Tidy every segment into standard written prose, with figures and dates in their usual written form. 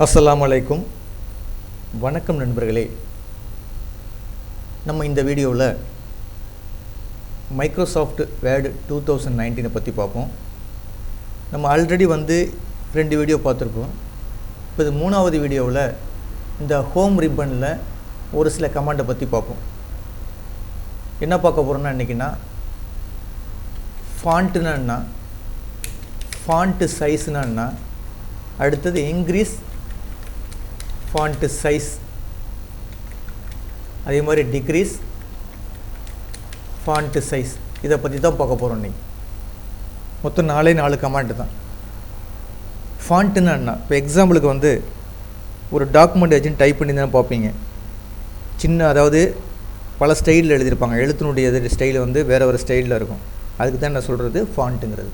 அஸ்ஸலாமு அலைக்கும். வணக்கம் நண்பர்களே. நம்ம இந்த வீடியோவில் மைக்ரோசாஃப்ட் வேர்டு 2019 பற்றி பார்ப்போம். நம்ம ஆல்ரெடி 2 வீடியோ பார்த்துருக்கோம். இப்போ இது 3வது வீடியோவில் இந்த ஹோம் ரிப்பனில் ஒரு சில கமாண்டை பற்றி பார்ப்போம். என்ன பார்க்க போகிறோம்னா இன்றைக்கினா ஃபாண்ட்டுனா என்ன, ஃபாண்ட்டு சைஸ்னா என்ன, அடுத்தது இன்க்ரீஸ் ஃபாண்ட் சைஸ், அதே மாதிரி டிக்ரீஸ் ஃபாண்ட் சைஸ், இதை பற்றி தான் பார்க்க போகிறோம். நீங்கள் மொத்தம் 4 கமாண்ட் தான். ஃபாண்ட்டுன்னா என்ன, இப்போ எக்ஸாம்பிளுக்கு ஒரு டாக்குமெண்ட் ஏஜென்ட் டைப் பண்ணி தானே பார்ப்பீங்க. அதாவது பல ஸ்டைலில் எழுதியிருப்பாங்க. எழுத்தினுடைய ஸ்டைல் வேறு ஸ்டைலில் இருக்கும். அதுக்கு தான் என்ன சொல்கிறது ஃபாண்ட்டுங்கிறது.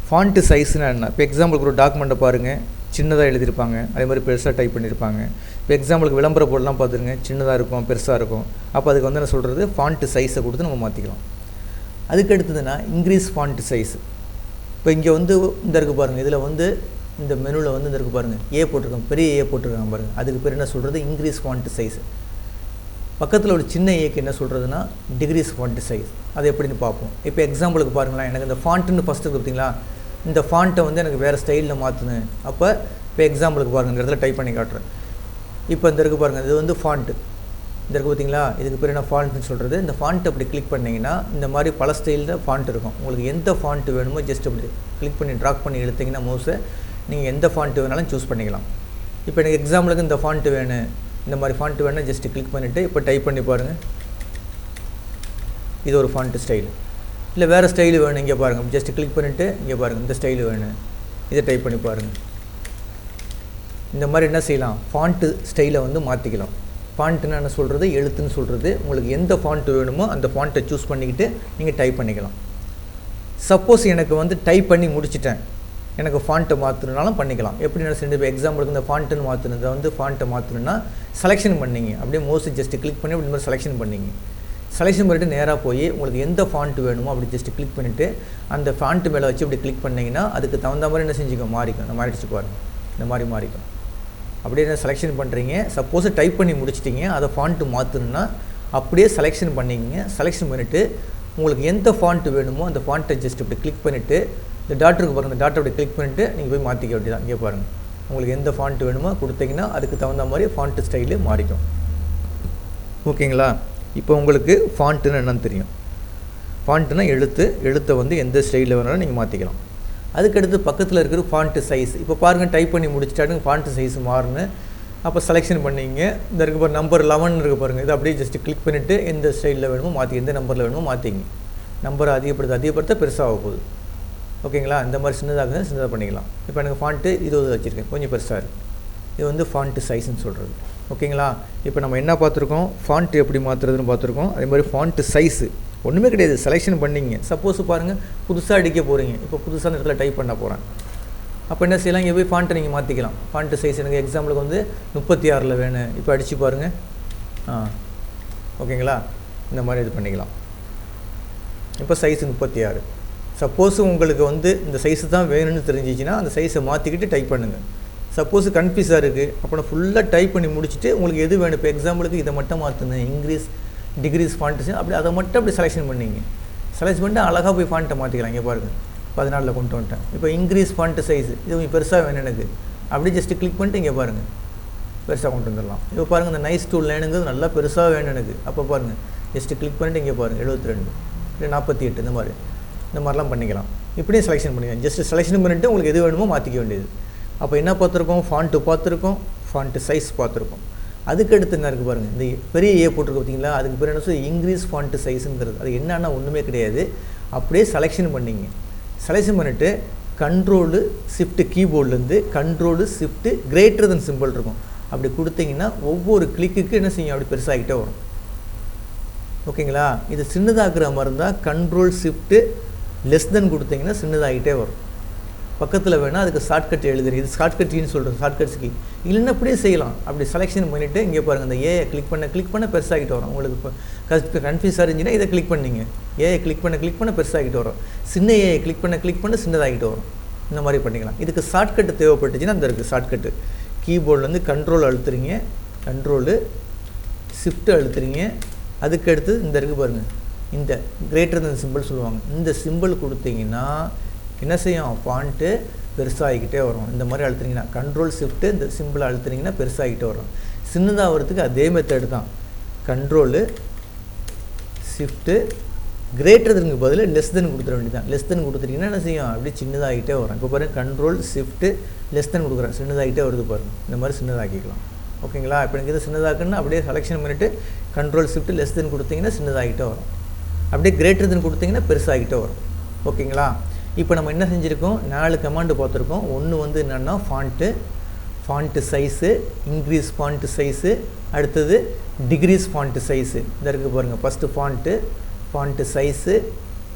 ஃபாண்ட்டு சைஸ்னால் என்ன, இப்போ எக்ஸாம்பிளுக்கு ஒரு டாக்குமெண்ட்டை பாருங்கள், சின்னதாக எழுதியிருப்பாங்க, அதே மாதிரி பெருசாக டைப் பண்ணியிருப்பாங்க. இப்போ எக்ஸாம்பிளுக்கு விளம்பர போர்டெலாம் பார்த்துருங்க, சின்னதாக இருக்கும், பெருசாக இருக்கும். அப்போ அதுக்கு என்ன சொல்கிறது ஃபாண்ட்டு சைஸை கொடுத்து நம்ம மாற்றிக்கலாம். அதுக்கு அடுத்ததுன்னா இன்க்ரீஸ் ஃபாண்ட் சைஸ். இப்போ இங்கே இந்த இருக்குது பாருங்கள், இதில் இந்த மெனுவில் இந்த இருக்குது பாருங்கள், ஏ போட்டிருக்கோம், பெரிய ஏ போட்டிருக்காங்க பாருங்கள். அதுக்கு பேர் என்ன சொல்கிறது இன்க்ரீஸ் ஃபாண்ட் சைஸ். பக்கத்தில் ஒரு சின்ன ஏக்கு என்ன சொல்கிறதுனா டிக்ரீஸ் ஃபாண்ட் சைஸ். அது எப்படின்னு பார்ப்போம். இப்போ எக்ஸாம்பிளுக்கு பாருங்களேன், எனக்கு இந்த ஃபாண்ட்டுன்னு ஃபஸ்ட்டு இருக்குது பார்த்தீங்களா, இந்த ஃபாண்ட்டை எனக்கு வேறு ஸ்டைலில் மாற்றணும். அப்போ இப்போ எக்ஸாம்பிளுக்கு பாருங்கள், இந்த இடத்துல டைப் பண்ணி காட்டுறேன். இப்போ இந்த இருக்குது பாருங்கள், இது ஃபாண்ட்டு இந்த இருக்குது பார்த்தீங்களா, இதுக்கு பேர் என்ன ஃபாண்ட்டுன்னு சொல்கிறது. இந்த ஃபாண்ட்டை அப்படி கிளிக் பண்ணிங்கன்னா இந்த மாதிரி பல ஸ்டைலில் ஃபாண்ட் இருக்கும். உங்களுக்கு எந்த ஃபாண்ட்டு வேணுமோ ஜஸ்ட் அப்படி கிளிக் பண்ணி ட்ராக் பண்ணி எடுத்திங்கன்னா மவுஸை நீங்கள் எந்த ஃபாண்ட்டு வேணாலும் சூஸ் பண்ணிக்கலாம். இப்போ எனக்கு எக்ஸாம்பிளுக்கு இந்த ஃபாண்ட்டு வேணும், இந்த மாதிரி ஃபாண்ட்டு வேணும், ஜஸ்ட்டு கிளிக் பண்ணிவிட்டு இப்போ டைப் பண்ணி பாருங்கள். இது ஒரு ஃபாண்ட்டு ஸ்டைல். இல்லை வேறு ஸ்டைலு வேணும், இங்கே பாருங்கள், ஜஸ்ட்டு கிளிக் பண்ணிவிட்டு இங்கே பாருங்கள், இந்த ஸ்டைலு வேணும், இதை டைப் பண்ணி பாருங்கள். இந்த மாதிரி என்ன செய்யலாம், ஃபாண்ட்டு ஸ்டைலை மாற்றிக்கலாம். ஃபாண்ட்டுன்னு என்ன சொல்கிறது, எழுத்துன்னு சொல்கிறது. உங்களுக்கு எந்த ஃபாண்ட்டு வேணுமோ அந்த ஃபாண்ட்டை சூஸ் பண்ணிக்கிட்டு நீங்கள் டைப் பண்ணிக்கலாம். சப்போஸ் எனக்கு டைப் பண்ணி முடிச்சிட்டேன், எனக்கு ஃபாண்ட்டை மாற்றணுனாலும் பண்ணிக்கலாம். எப்படி என்ன செய்யணும், இப்போ எக்ஸாம்பிளுக்கு இந்த ஃபாண்ட்டுன்னு மாற்றணுதை ஃபாண்ட்டை மாற்றணுன்னா செலெக்ஷன் பண்ணிங்க, அப்படியே மோஸ்ட் ஜஸ்ட்டு கிளிக் பண்ணி அப்படி மாதிரி செலெக்ஷன் பண்ணிங்க. செலெக்ஷன் பண்ணிவிட்டு நேராக போய் உங்களுக்கு எந்த ஃபாண்ட்டு வேணுமோ அப்படி ஜஸ்ட்டு கிளிக் பண்ணிவிட்டு அந்த ஃபாண்ட்டு மேலே வச்சு இப்படி கிளிக் பண்ணிங்கன்னா அதுக்கு தகுந்த மாதிரி என்ன செஞ்சுக்கோ மாறிக்கும். இந்த மாறிடுச்சு பாருங்கள், இந்த மாதிரி மாறிக்கும். அப்படியே என்ன செலெக்ஷன் பண்ணுறீங்க, சப்போஸ் டைப் பண்ணி முடிச்சிட்டிங்க, அதை ஃபாண்ட்டு மாற்றணுன்னா அப்படியே செலெக்ஷன் பண்ணிக்கிங்க. செலெக்ஷன் பண்ணிவிட்டு உங்களுக்கு எந்த ஃபாண்ட்டு வேணுமோ அந்த ஃபாண்ட்டை ஜஸ்ட் இப்படி கிளிக் பண்ணிவிட்டு இந்த டாக்டருக்கு பாருங்கள், இந்த டாக்டர் அப்படி கிளிக் பண்ணிவிட்டு நீங்கள் போய் மாற்றிக்க வேண்டியதான். இங்கே பாருங்கள், உங்களுக்கு எந்த ஃபாண்ட்டு வேணுமோ கொடுத்தீங்கன்னா அதுக்கு தகுந்த மாதிரி ஃபாண்ட்டு ஸ்டைலு மாறிக்கும். ஓகேங்களா? இப்போ உங்களுக்கு ஃபாண்ட்டுன்னு என்னன்னு தெரியும். ஃபாண்ட்டுனா எழுத்தை எந்த ஸ்டைலில் வேணாலும் நீங்கள் மாற்றிக்கலாம். அதுக்கடுத்து பக்கத்தில் இருக்கிற ஃபாண்ட்டு சைஸ். இப்போ பாருங்கள், டைப் பண்ணி முடிச்சிட்டாங்க, ஃபாண்ட்டு சைஸ் மாறுன்னு. அப்போ செலெக்ஷன் பண்ணிங்க, இந்த இருக்க பாருங்கள் நம்பர் 11 இருக்குது பாருங்கள், இது அப்படியே ஜஸ்ட்டு கிளிக் பண்ணிவிட்டு எந்த ஸ்டைலில் வேணுமோ மாற்றி, எந்த நம்பரில் வேணுமோ மாற்றிங்க. நம்பரை அதிகப்படுத்த பெருசாக போகுது. ஓகேங்களா? இந்த மாதிரி சின்னதாக பண்ணிக்கலாம். இப்போ எனக்கு ஃபாண்ட்டு 20 வச்சுருக்கேன், கொஞ்சம் பெருசாக இருக்குது. இது ஃபாண்ட்டு சைஸ்ன்னு சொல்கிறது. ஓகேங்களா? இப்போ நம்ம என்ன பார்த்துருக்கோம், ஃபாண்ட் எப்படி மாற்றுறதுன்னு பார்த்துருக்கோம். அதே மாதிரி ஃபாண்ட்டு சைஸு ஒன்றுமே கிடையாது, செலெக்ஷன் பண்ணிங்க. சப்போஸ் பாருங்கள், புதுசாக அடிக்க போகிறீங்க, இப்போ புதுசாக இடத்துல டைப் பண்ண போகிறேன். அப்போ என்ன செய்யலாம், இங்கே போய் ஃபாண்ட்டை நீங்கள் மாற்றிக்கலாம். ஃபாண்ட்டு சைஸ் எனக்கு எக்ஸாம்பிளுக்கு 36 வேணும், இப்போ அடித்து பாருங்கள். ஓகேங்களா? இந்த மாதிரி இது பண்ணிக்கலாம். இப்போ சைஸு 36. சப்போஸ் உங்களுக்கு இந்த சைஸு தான் வேணும்னு தெரிஞ்சிச்சின்னா அந்த சைஸை மாற்றிக்கிட்டு டைப் பண்ணுங்கள். சப்போஸ் கன்ஃபியூஸாக இருக்குது அப்படின்னா ஃபுல்லாக டைப் பண்ணி முடிச்சுட்டு உங்களுக்கு எது வேணும், இப்போ எக்ஸாம்பிளுக்கு இதை மட்டும் மாற்றணும், இன்க்ரீஸ் டிக்ரீஸ் ஃபாண்ட்டு அப்படி அதை மட்டும் அப்படி செலெக்ஷன் பண்ணிங்க. செலக்ட் பண்ணிட்டு அழகாக போய் ஃபாண்ட்டை மாற்றிக்கலாம். இங்கே பாருங்கள், 14 கொண்டு வந்துட்டேன். இப்போ இன்க்ரீஸ் ஃபாண்ட்டு சைஸ், இது கொஞ்சம் பெருசாக வேணும் எனக்கு, அப்படி ஜஸ்ட்டு கிளிக் பண்ணிட்டு இங்கே பாருங்கள் பெருசாக கொண்டு வந்துடலாம். இப்போ பாருங்கள், இந்த நைஸ் டூல் லைனுங்கிறது நல்லா பெருசாக வேணும் எனக்கு. அப்போ பாருங்கள், ஜஸ்ட்டு கிளிக் பண்ணிட்டு இங்கே பாருங்கள் 72 இல்லை 48 இந்த மாதிரிலாம் பண்ணிக்கலாம். இப்படியும் செலெக்ஷன் பண்ணிக்கலாம். ஜஸ்ட்டு செலெக்ஷன் பண்ணிவிட்டு உங்களுக்கு எது வேணுமோ மாற்றிக்க வேண்டியது. அப்போ என்ன பார்த்துருக்கோம், ஃபாண்ட்டு பார்த்துருக்கோம், ஃபாண்ட்டு சைஸ் பார்த்துருக்கோம். அதுக்கடுத்து என்ன இருக்குது பாருங்கள், இந்த பெரிய ஏ போட்டிருக்கு பார்த்தீங்களா, அதுக்கு பேர் என்ன சொல்லி இன்க்ரீஸ் ஃபாண்ட்டு சைஸுங்கிறது. அது என்னன்னா ஒன்றுமே கிடையாது, அப்படியே செலெக்ஷன் பண்ணிங்க. செலெக்ஷன் பண்ணிவிட்டு கண்ட்ரோலு ஷிஃப்ட்டு கீபோர்ட்லேருந்து control shift greater than symbol இருக்கும், அப்படி கொடுத்தீங்கன்னா ஒவ்வொரு கிளிக்குக்கு என்ன செய்யும், அப்படி பெருசாகிட்டே வரும். ஓகேங்களா? இது சின்னதாக்குற மாதிரி இருந்தால் கண்ட்ரோல் ஷிஃப்ட்டு லெஸ் தென் கொடுத்தீங்கன்னா சின்னதாகிட்டே வரும். பக்கத்தில் வேணால் அதுக்கு ஷார்ட்கட் எழுதுறீங்க, இது ஷார்ட்கட்னு சொல்கிறது, ஷார்ட்கட்ஸ் கீ. இல்லைன்னா அப்படியே செய்யலாம். அப்படி செலெக்ஷன் பண்ணிவிட்டு இங்கே பாருங்கள், அந்த ஏஐ கிளிக் பண்ண பெருசாகிட்டு வரும். உங்களுக்கு இப்போ கன்ஃபியூஸாக இருந்துச்சுன்னா இதை கிளிக் பண்ணிங்க, ஏஐ கிளிக் பண்ண பெருசாகிட்டு வரும். சின்ன ஏஐ கிளிக் பண்ண சின்னதாகிட்டு வரும். இந்த மாதிரி பண்ணிக்கலாம். இதுக்கு ஷார்ட்கட்டு தேவைப்பட்டுச்சுன்னா அந்த இருக்குது ஷார்ட்கட்டு. கீபோர்ட்லேருந்து கண்ட்ரோல் அழுத்துறீங்க, கண்ட்ரோலு ஷிஃப்ட் அழுத்துறீங்க. அதுக்கடுத்து இந்த இருக்குது பாருங்கள், இந்த கிரேட்டர் தென் சிம்பிள் சொல்லுவாங்க. இந்த சிம்பிள் கொடுத்தீங்கன்னா என்ன செய்யும், ஃபாண்ட்டு பெருசாகிக்கிட்டே வரும். இந்த மாதிரி அழுத்துனீங்கன்னா கண்ட்ரோல் ஷிஃப்ட்டு இந்த சிம்பிளை அழுத்துனீங்கன்னா பெருசாகிக்கிட்டே வரும். சின்னதாகிறதுக்கு அதே மெத்தட் தான். கண்ட்ரோலு ஷிஃப்ட்டு கிரேட்டர் தெனுக்கு பதில் லெஸ் தென் கொடுத்துட வேண்டியதான். லெஸ் தென் கொடுத்துட்டிங்கன்னா என்ன செய்யும், அப்படியே சின்னதாகிட்டே வரும். இப்போ பாருங்கள், கண்ட்ரோல் ஷிஃப்ட்டு லெஸ் தென் கொடுக்குறேன், சின்னதாகிட்டே வருது பாருங்கள். இந்த மாதிரி சின்னதாக்கிக்கலாம். ஓகேங்களா? இப்போ எனக்கு இது சின்னதாக்குன்னா அப்படியே செலெக்ஷன் பண்ணிவிட்டு கண்ட்ரோல் ஷிஃப்ட் லெஸ் தென் கொடுத்தீங்கன்னா சின்னதாகிட்டே வரும். அப்படியே கிரேட்டர் தென் கொடுத்தீங்கன்னா பெருசாகிட்டே வரும். ஓகேங்களா? இப்போ நம்ம என்ன செஞ்சுருக்கோம், 4 கமாண்டு பார்த்துருக்கோம். ஒன்று வந்து என்னென்னா font size, increase font size, அடுத்தது டிக்ரீஸ் ஃபாண்ட்டு சைஸு. இந்த இருக்குது பாருங்கள். First font size,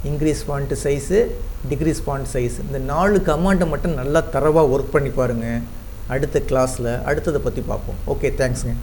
increase font size, decrease font size. இந்த 4 கமாண்டை மட்டும் நல்லா தரவாக ஒர்க் பண்ணி பாருங்கள். அடுத்த கிளாஸில் அடுத்ததை பற்றி பார்ப்போம். ஓகே, தேங்க்ஸுங்க.